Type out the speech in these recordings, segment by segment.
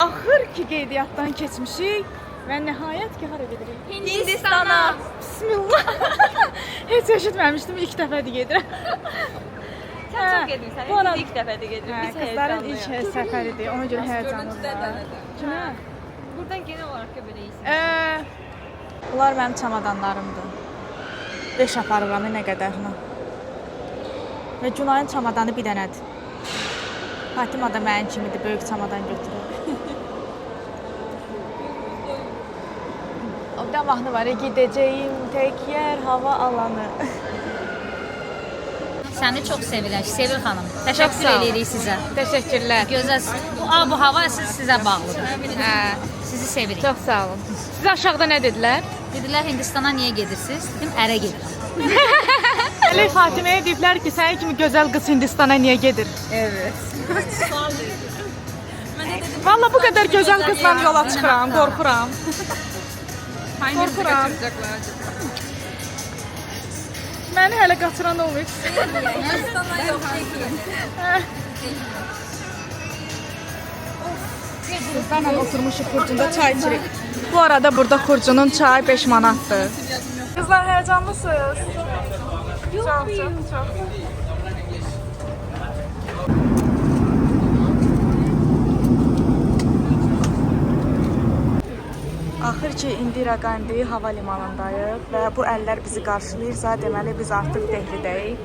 Axır ki qeydiyyatdan keçmişik və nəhayət ki hara gedirik? Hindistana. Bismillah. Heç eşitməmişdim, ilk dəfədir gedirəm. Sən çox gedirsən, biz ilk dəfədir gedirik. Biz qızların ilk səfəridir, ona görə həyəcanlı var. Kimə? Buradan genel olaraq da belə isim. Bunlar mənim çamadanlarımdır. 5 aparıram nə qədərini. Və Günayın çamadanı bir dənədir. Fatima da mənim kimidir, böyük çamadan götürür. O da mahnı var, gidəcəyim tək yer hava alanı. Səni çox sevirək, Sevil xanım. Çox Təşəkkür sağ olun. edirik sizə. Təşəkkürlər. Gözəl. Bu hava sizə bağlıdır. Sizi sevirik. Çox sağ olun. Siz aşağıda nə dedilər? Dedilər Hindistana niyə gedirsiniz? Dedim ərə gedirəm. Elə Fatiməyə deyiblər ki, sənin kimi gözəl qız Hindistana niyə gedir? Evet. Valla bu qədər gözəl qızla yola çıxıram, qorxuram. Qorxuram. Məni hələ qaçıran olmayıb. Hindistana yox. Qızlarla oturmuşuq Xurcunda çay içirik. Bu arada burada Xurcunun çay 5 manatdır. Qızlar həyəcanlısınız? Çox. Axır ki Indira Gandhi hava limanındayıq və bu əllər bizi qarşılayırsa, deməli biz artıq Dehlidəyik.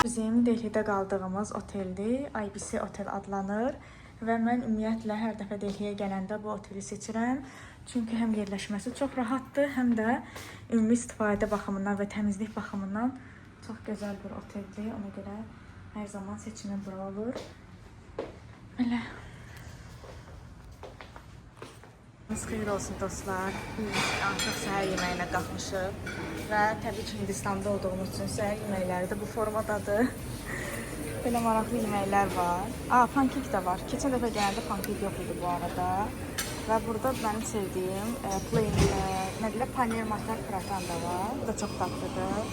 Bizim Delhidə qaldığımız oteldir. IBC otel adlanır və mən ümumiyyətlə hər dəfə Delhiyə gələndə bu oteli seçirəm. Çünki həm yerləşməsi çox rahatdır, həm də ümumi istifadə baxımından və təmizlik baxımından çox gözəl bir oteldir. Ona görə hər zaman seçimim bura olur. Belə. Xeyir olsun dostlar. Biz artıq səhər yeməyinə qalxmışıq və təbii ki Hindistanda olduğumuz üçün səhər yeməkləri də bu formadadır. Belə maraqlı yeməklər var. Pankek də var. Keçən dəfə gələndə pankek yox idi bu arada. Və burada mənim sevdiyim plain, nə deyirlər, panir matar pratan da var. Bu da çox dadlıdır.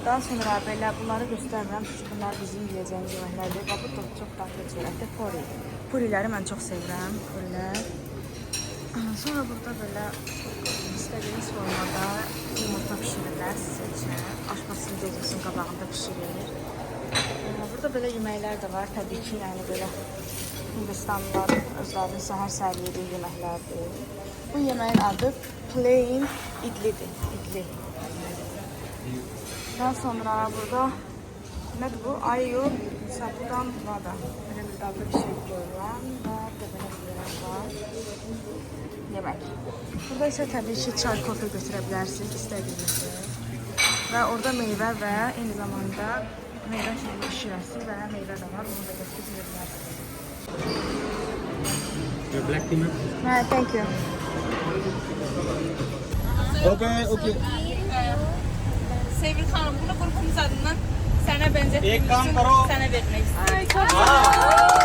Daha sonra belə bunları göstərmirəm. Çünki bunlar bizim yiyəcəyimiz yeməklərdir. Və bu da çox dadlı çörəkdir. Puri. Puriləri mən çox sevirəm. Purilər. Sonra burada böyle istediğiniz formada yumurta pişirirler sizin için. Aşpazın gözünüzün qabağında pişirir. Burada böyle yeməklər də var. Təbii ki, yəni böyle Hindistanlılar özlərinin səhər yediği yeməklərdir. Bu yeməyin adı plain idlidir. İdli. Daha sonra burada nədir bu? Ayu sabudan vada. Böyle bir dadlı bir şey görürəm və belə bir yemək var. Yemək. Burada isə təbii ki, çay, kofe götürə bilərsiniz istədiyinizi. Və orada meyvə və eyni zamanda meyvə şirəsi və meyvə də var. Onu da götürə bilərsiniz. Your black tea, ma'am? Thank you. Okay. Sevil xanım, bunu qrupumuz adından sənə bənzətdiyimiz üçün sənə vermək istəyirəm. Ay, çok sağ ol.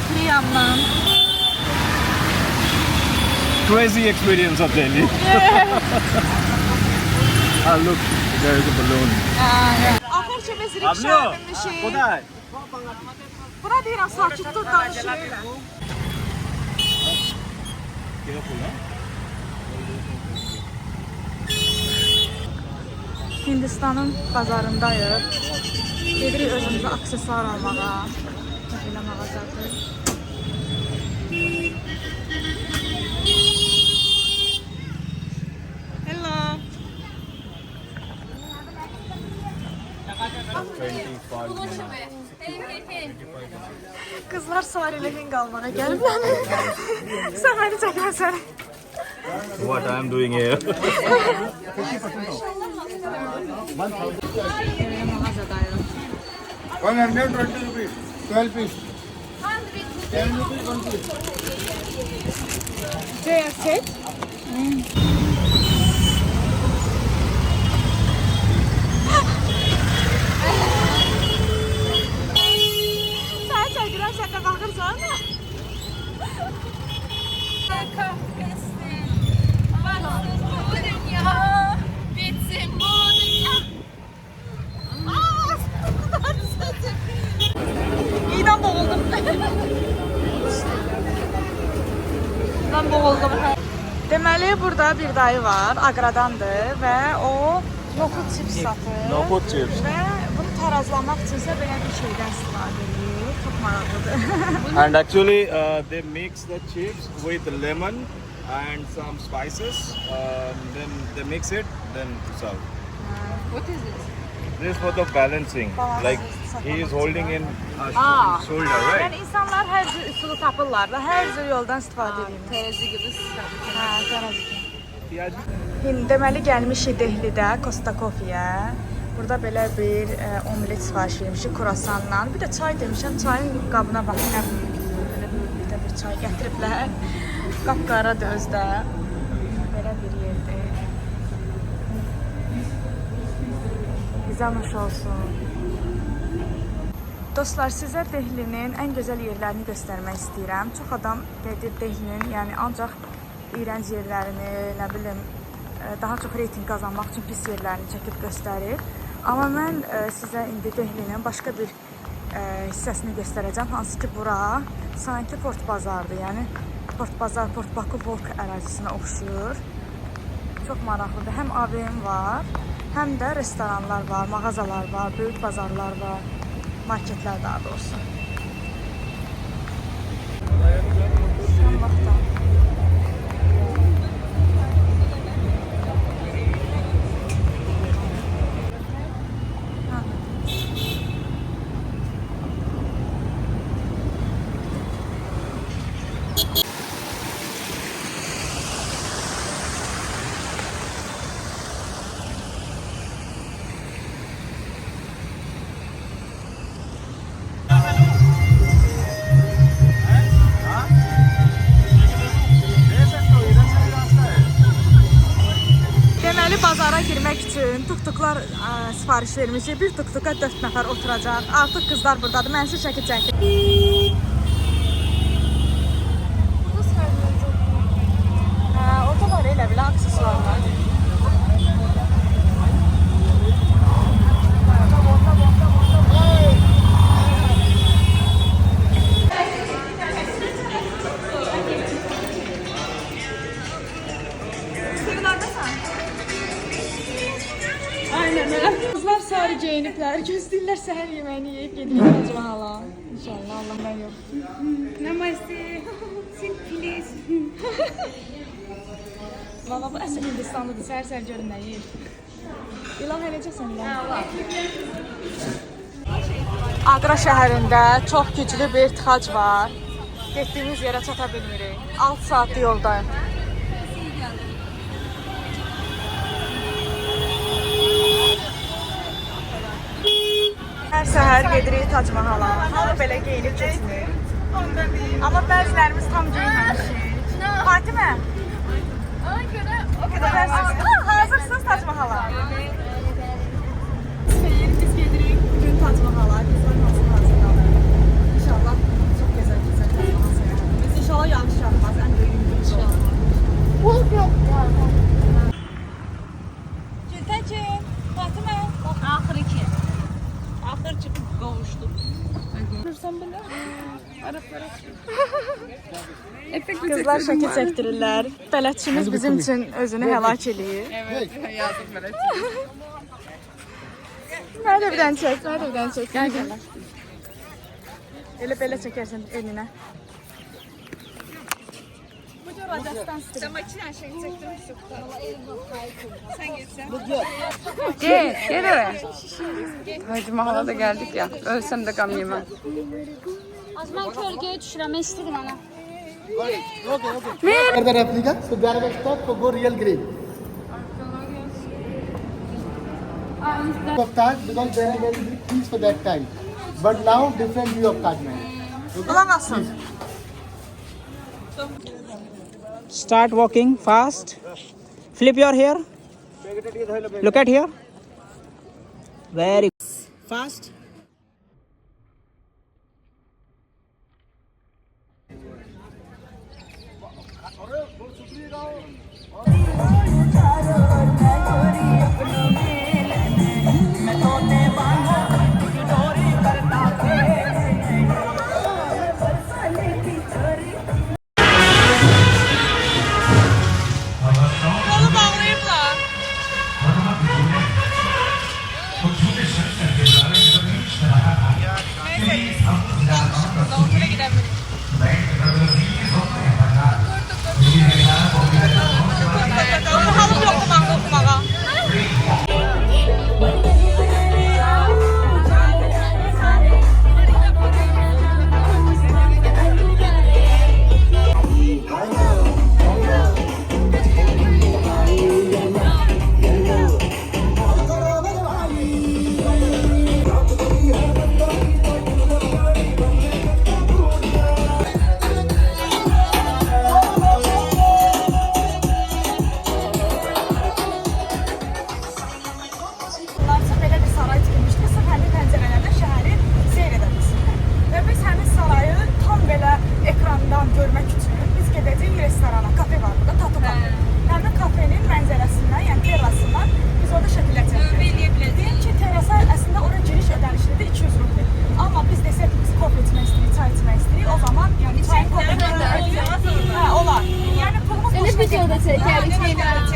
Priyam'dan. Crazy experience of Delhi. Look, there is a balloon. Axır ki biz rikşa binmişik. Buna deyirəm, sakit dur, danışırıq. Hindistanın bazarındayıq. Gedirik özümüzə aksesuar almağa. Belə mağazadır. Hello. 25 Kızlar Sariyle Hing almağa gəliblər. Sən məni çəkməsən. what I'm doing here. Böyle mağazadayım. 120 rupees, 12 piece. 10 rupees, 1 piece. Buraya set. Sen çəkirəm, şaka baxırsan. Bitsin bu dünya. İyiden boğuldum. Ben boğuldum. Deməli, burada bir dayı var, Aqradandır və o noxud chips satır. Nohut chips. Və bunu tarazlamaq üçünsə belə bir şeydən istifadə edir. Çox maraqlıdır. And actually, they mix the chips with lemon and some spices. Then they mix it, then serve. What is this? This is for the balancing. Like he is holding in a shoulder, right? Yəni insanlar hər cür üsulu tapırlar da, hər cür yoldan istifadə edirlər. Terazi gibi. Hə, tərəzi. Deməli gəlmişik Dehlidə Costa Coffee-yə. Burada belə bir omlet sifariş vermişik kruasanla. Bir də çay demişəm, çayın qabına baxın. Belə bir də bir çay gətiriblər. Qapqaradır özdə. Belə bir yerdir. Bizə nuş olsun. Dostlar, sizə Dehlinin ən gözəl yerlərini göstərmək istəyirəm. Çox adam gedir Dehlinin, yəni ancaq iyrənc yerlərini, nə bilim, daha çox reyting qazanmaq üçün pis yerlərini çəkib göstərir. Amma mən sizə indi Dehlinin başqa bir hissəsini göstərəcəm, hansı ki bura sanki Port Bazardır, yəni Port Bazar, Port Baku Volk ərazisinə oxşuyur. Çox maraqlıdır. Həm AVM var, həm də restoranlar var, mağazalar var, böyük bazarlar var, marketlər daha doğrusu. Son vaxtda. Deməli, bazara girmək üçün tuktuklar sifariş vermişik. Bir tuktuka 4 nəfər oturacaq. Artıq qızlar buradadır. Mən sizə şəkil çəkdim. Orada var elə belə aksesuarlar. Kızlar sarı geyiniblər, gözləyirlər səhər yeməyini yeyib gedirlər Tac Mahala. İnşallah, Allah mən yox. Namaste. Sit please. Valla bu əsl Hindistanlıdır, səhər-səhər görün nə yeyir. İlahə necəsən İlahə? Agra şəhərində çox güclü bir tıxac var. Getdiyimiz yerə çata bilmirik. 6 saatlı yoldayım. Hər səhər gedirik Tac Mahala. Hamı belə geyinib keçmir. Amma bəzilərimiz tam geyinməmişik. Fatimə? Ona göre o Hazırsınız Tac Mahala? Biz gedirik bugün Tac Mahala. Bizler nasıl hazırlanır? İnşallah çok güzel Tac Mahala seyrederiz. İnşallah yanlış yapmaz. En büyük inşallah. Gültəkin, Fatimə. Axır iki. ahır çıkıp kavuştuk. Dursan belə. Kızlar şəkil çəkdirirlər. Bələdçimiz bizim üçün özünü həlak eləyir. Evet, yazdım bələdçi. Mənə də bir dənə çək, mənə də bir dənə çək. Gəl. Elə belə çəkərsən elinə. Sen makinen şey çektirmişsin. Sen geçsen. Gel oraya. Hacı Mahal'a da geldik ya. Ölsem de gam yemem. Az mən kölgəyə düşürəm, istidir ana. the replica, so they are stuck to go real green. Of Taj because they are very big things for that time. But now different view of Taj Mahal. Bulamazsın. Start walking fast. Flip your hair. Look at here. Very fast. Kolu bağlayıblar. Neyse. Doktora gidebiliriz. Halım yok okumağa. Larsa belə bir saray tikilmişdi ki, sırf həmin pəncərələrdən şəhəri seyr edə bilsinlər. Və biz həmin sarayı tam belə ekrandan görmək üçün biz gedəcəyik restorana, kafe var burada, Tatu kafe. Həmin kafenin mənzərəsindən, yəni terrasından biz orada şəkillər çəkəcəyik. Deyim ki, terrasa əslində ora giriş ödənişlidir 200 rubli. Amma biz desək ki, biz kofe içmək istəyirik, çay içmək istəyirik, o zaman yəni çayın kofe hə, olar. Yəni pulumuz boşuna videoda çəkərik, çəkərik.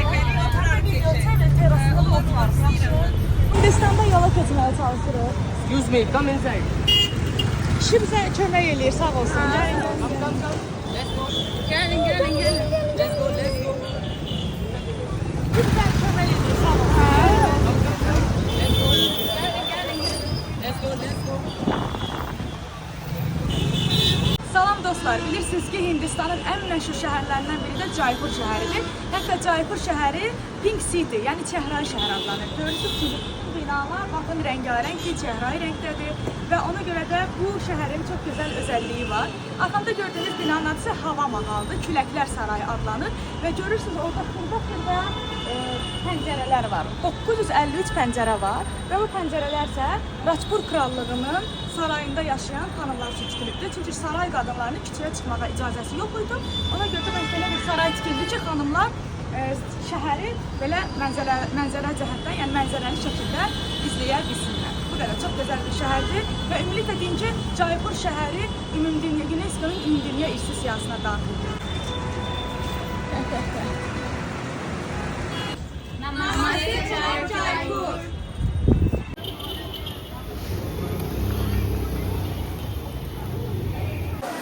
Video çəkərik, terrasında da oturarıq. Hindistan'da yola keçməyə çalışırıq. 100 mil. Come inside. Kişi bizə kömək eləyir, sağ olsun. Gelin gelin gelin. Kişi bizə kömək eləyir, sağ olsun. Salam dostlar, bilirsiniz ki Hindistanın ən məşhur şəhərlərindən biri də Jaipur şəhəridir. Hətta Jaipur şəhəri Pink City, yəni çəhrayı şəhər adlanır. Görürsünüz ki, bu binalar baxın rəngarəngdir, çəhrayı rəngdədir və ona görə də bu şəhərin çox gözəl özəlliyi var. Arxamda gördüyünüz binanın adı isə Hava Mahaldır, Küləklər Sarayı adlanır və görürsünüz orada xırda pəncərələr var. 953 pəncərə var və bu pəncərələr isə Rajpur krallığının sarayında yaşayan xanımlar üçün tikilibdir. Çünki saray qadınlarının küçəyə çıxmağa icazəsi yox idi. Ona görə də belə bir saray tikildi ki, xanımlar şəhəri belə mənzərə cəhətdən, yəni mənzərəli şəkildə izləyə bilsinlər. Bu qədər çox gözəl bir şəhərdir və ümumiliklə deyim ki, Jaipur şəhəri UNESCO-nun Ümumdünya İrsi siyahısına daxildir.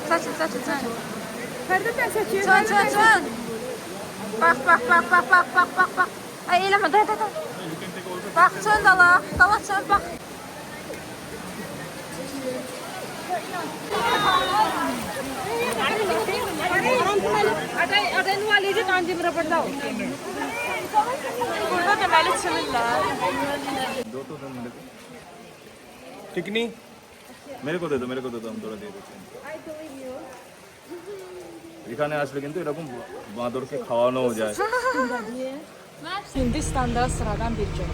Saçın. Fərdə sən çəkir. Çön. Bak. Ay eləmə, da. Bak çön dala çön bak. Burada deməli çimirlər. टिकनी मेरे को दे दो हम थोड़ा दे देते हैं এখানে আসলে কিন্তু এরকম বাঁদরকে খাওয়ানো যায় Hindistan'da sıradan bir gün.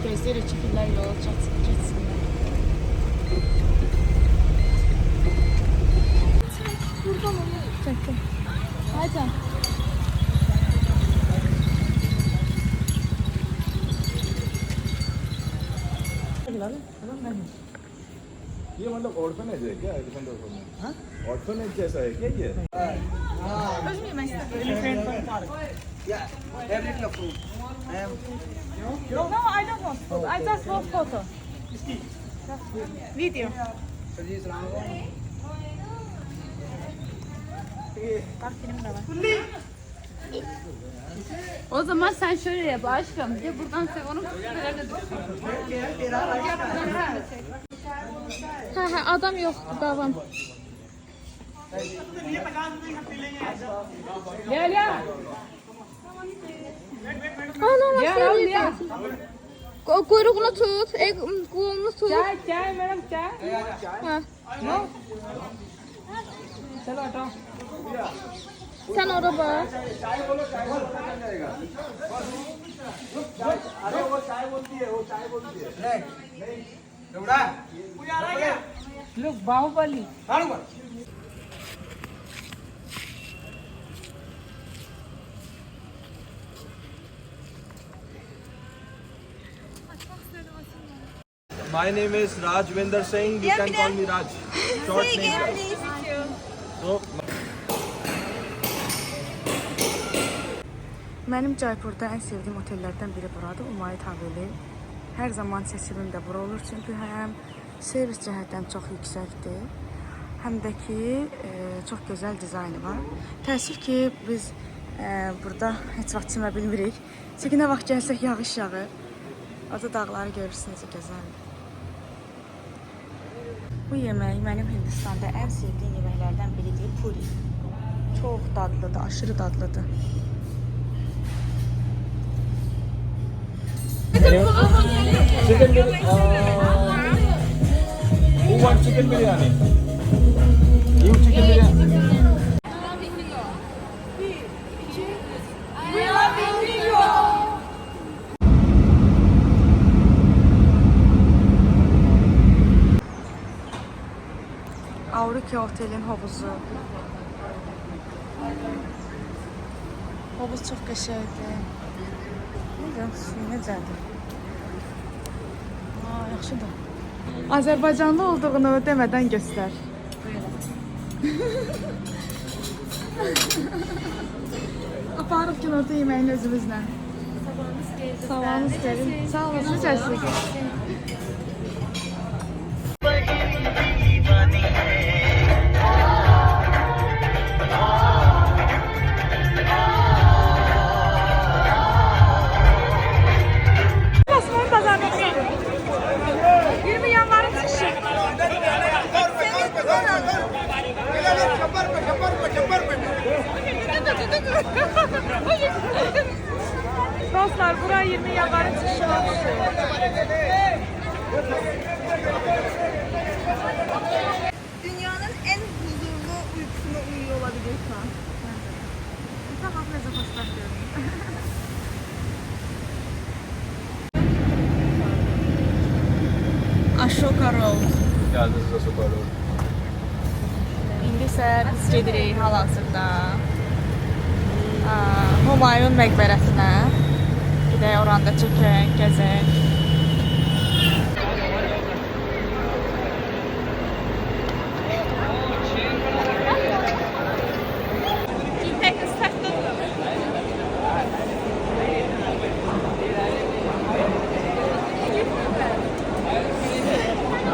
Gözləyirik ki, fillər yola keçsinlər. Buradan onu çəkdim. Haydi. ये मतलब ऑर्फनेज है क्या एलिफेंट ऑर्फनेज हाँ ऑर्फनेज जैसा है क्या ये Özüm yemək istəyirəm. No, I don't want food. I just want photo. Video. Bak benim de var. O zaman sen şöyle yap aşkım. Bir de buradan sev onu. Adam yoktu, davam. Ana nasıl Kuyruğunu tut, kolunu tut. Chai, madam, chai. Ha. No. Chalo, hataओ. Sen orada bak. Look, Bahubali. My name is Rajvinder Singh. You can call me Raj. Short name. So, Mənim Jaipurda ən sevdiyim otellərdən biri buradır, Umayət Haveli. Hər zaman seçimim də bura olur, çünki həm servis cəhətdən çox yüksəkdir, həm də ki çox gözəl dizaynı var. Təəssüf ki, biz burada heç vaxt çimə bilmirik. Çünki nə vaxt gəlsək yağış yağır. Orada dağları görürsünüz, gözəldir. Bu yemək mənim Hindistanda ən sevdiyim yeməklərdən biridir, puri. Çox dadlıdır, aşırı dadlıdır. chicken biryani. Who wants chicken biryani? You chicken biryani. Aurika Otel'in havuzu. Havuz çok qəşəngdir. Necə, suyu necədir? Yaxşıdır. Azərbaycanlı olduğunu demədən göstər. Aparıb günorta yeməyini özümüzlə. Sabahınız gelin. Sağ olun, necəsiniz? Dostlar, buraya 20 yanvarın çıkışı olsun. Dünyanın en huzurlu uykusuna uyuyor olabilirsin. Tamam, neyse fotoğraf görün. Ashoka Road. Yeah, this is a super road. İndi isə biz gedirik hal-hazırda Humayun məqbərəsinə. Gedək oranda çəkək, gəzək.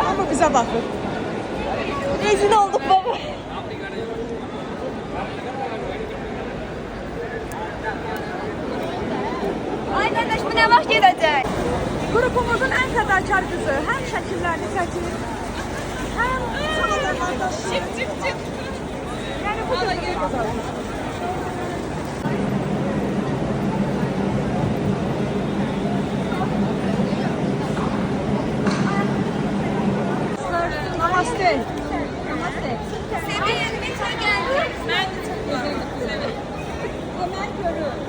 Ama bize bakın. Rezil olduk baba. Ay kardeş bu ne vakit edecek? Grubumuzun en fedakar kızı. Hem şəkillərini çəkir, hem çaladırlarda. Çık. Yani bu da güzel. Namaste. Senin yanıma çok geldi. Ben de çok beğendim. Evet. Hemen görüyorum.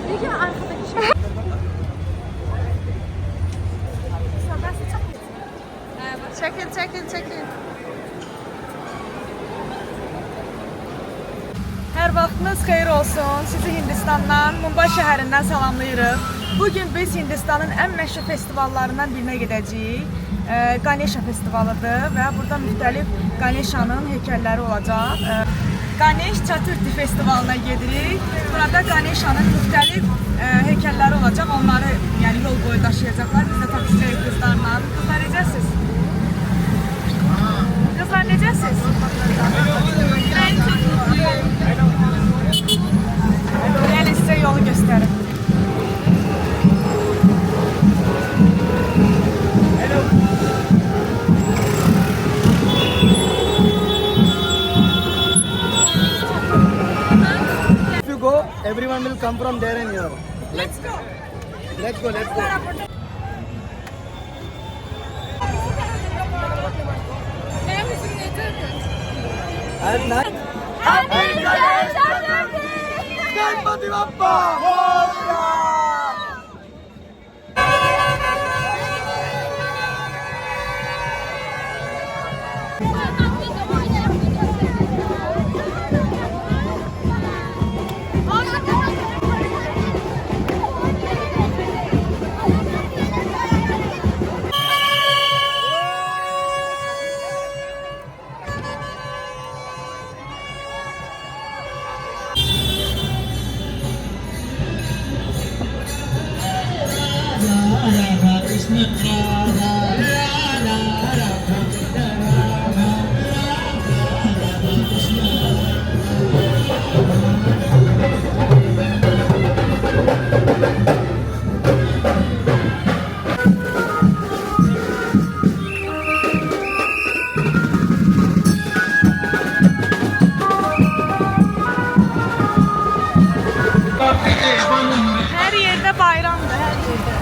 Peki arkadaki şey. Çekin. Hər vaxtınız xeyir olsun. Sizi Hindistandan, Mumbai şəhərindən salamlayırıq. Bugün biz Hindistanın ən məşhur festivallarından birinə gedəcəyik. Ganesha festivalıdır və burada müxtəlif Ganesha'nın heykəlləri olacaq. Ganesh Chaturthi festivalına gedirik. Burada Ganesha'nın müxtəlif heykəlləri olacaq. Onları yəni yol boyu daşıyacaqlar. Biz də taksiçilik qızlarla. Qızlar necəsiz? Kızlar necəsiz? Ben çok mutluyum. Gəlin sizə yolu göstərim. from there and here. Let's go. Let's go, let's go. Benim ismim nedir? At night. Ganpati Bappa! Her yerde bayramdır, her yerde.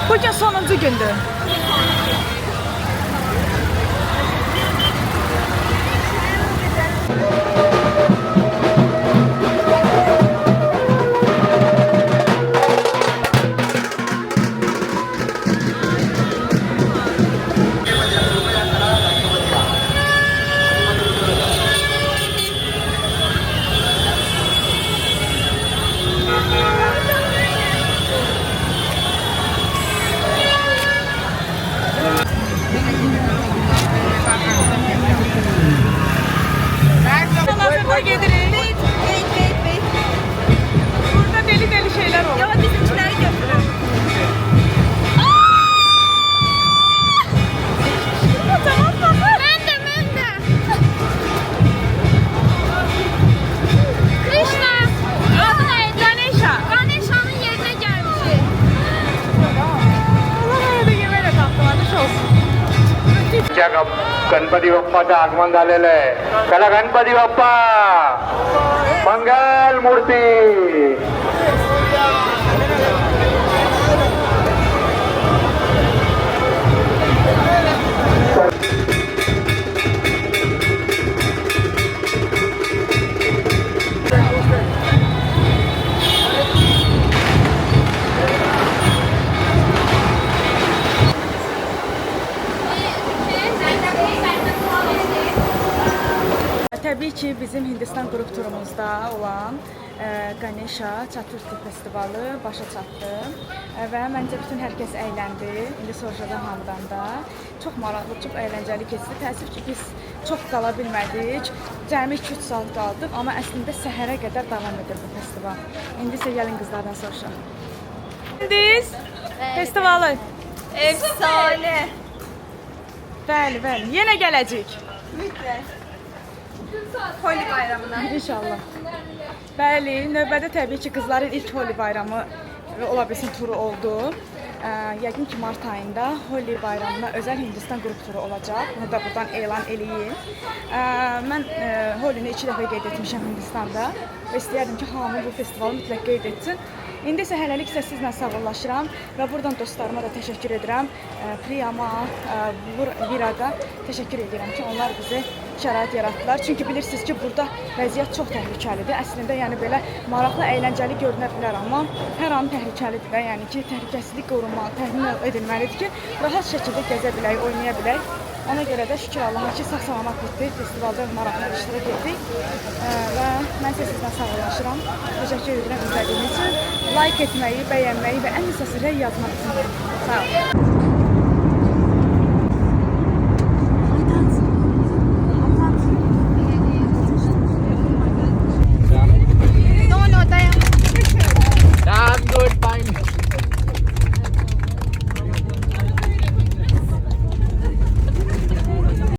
Bugün sonuncu gündür. Hazırda gedirik. Burada deli deli şeyler olur. Ya bizimkileri götürün. Krishna. Adı ne? Ganesha. Ganesha'nın yerine gelmişik. Allah da yemeğe kalktım. Hadi olsun. Ganpati बाप्पाचं आगमन झालेलं आहे चला गणपती बाप्पा मंगल मूर्ती Təbii ki, bizim Hindistan qrup turumuzda olan Ganesha Chaturthi festivalı başa çatdı və məncə bütün hər kəs əyləndi. İndi soruşacağam hamıdan da. Çox maraqlı, çox əyləncəli keçdi. Təəssüf ki, biz çox qala bilmədik. Cəmi 2-3 saat qaldıq, amma əslində səhərə qədər davam edir bu festival. İndi isə gəlin qızlardan soruşaq. Biz festivalı. Efsane. Bəli, bəli. Yenə gələcəyik. Mütləq. Holi bayramına. İnşallah. Bəli, növbədə təbii ki, qızların ilk Holi bayramı ola bilsin turu oldu. Yəqin ki, mart ayında Holi bayramına özəl Hindistan qrup turu olacaq. Bunu da buradan elan eləyim. Mən Holini 2 dəfə qeyd etmişəm Hindistanda və istəyərdim ki, hamı bu festivalı mütləq qeyd etsin. İndi isə hələlik isə sizlə sağollaşıram və buradan dostlarıma da təşəkkür edirəm. Priyama, Viraga təşəkkür edirəm ki, onlar bizi şərait yaratdılar. Çünki bilirsiniz ki, burada vəziyyət çox təhlükəlidir. Əslində, yəni belə maraqlı, əyləncəli görünə bilər, amma hər an təhlükəlidir də. Yəni ki, təhlükəsizlik qorunmalı, təmin edilməlidir ki, rahat şəkildə gəzə bilək, oynaya bilək. Ona görə də şükür Allaha ki, sağ-salamat bitdi. Festivalda maraqlı iştirak etdik və mən isə sizlə sağollaşıram. Təşəkkür edirəm izlədiyiniz üçün. Like etməyi, bəyənməyi və ən əsası rəy yazmaq üçün. Sağ olun.